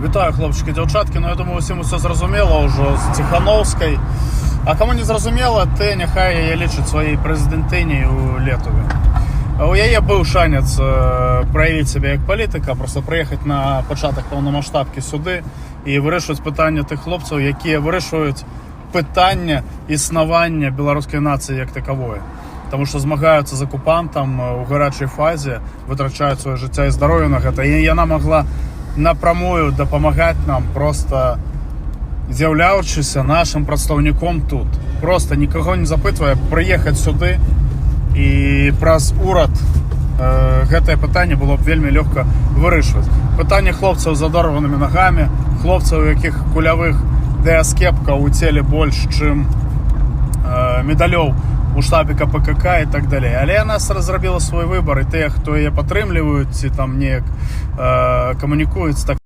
Вітаю, хлопчики, дівчатки. Я думаю, усім усе зрозуміло вже з Тихановської. А кому не зрозуміло, те нехай її лічить своїй президентині у Летові. У її був шанець проявити себе як політика, просто приїхати на початок повномасштабки сюди і вирішувати питання тих хлопців, які вирішують питання існування білоруської нації як такової. Тому що змагаються з окупантом у гарячій фазі, витрачають своє життя і здоров'я на це. І вона могла напрямую допомагати нам, просто з'являючися нашим представником тут. Просто нікого не запитує, приїхати сюди і праз уряд це питання було б вельми легко вирішувати. Питання хлопців з одорваними ногами, хлопців, у яких кульових деоскепка у тілі більше, ніж медалів у штабі КПКК і так далі. Але вона зробила свій вибір, і ті, хто її підтримують, і там ніяк комунікують, так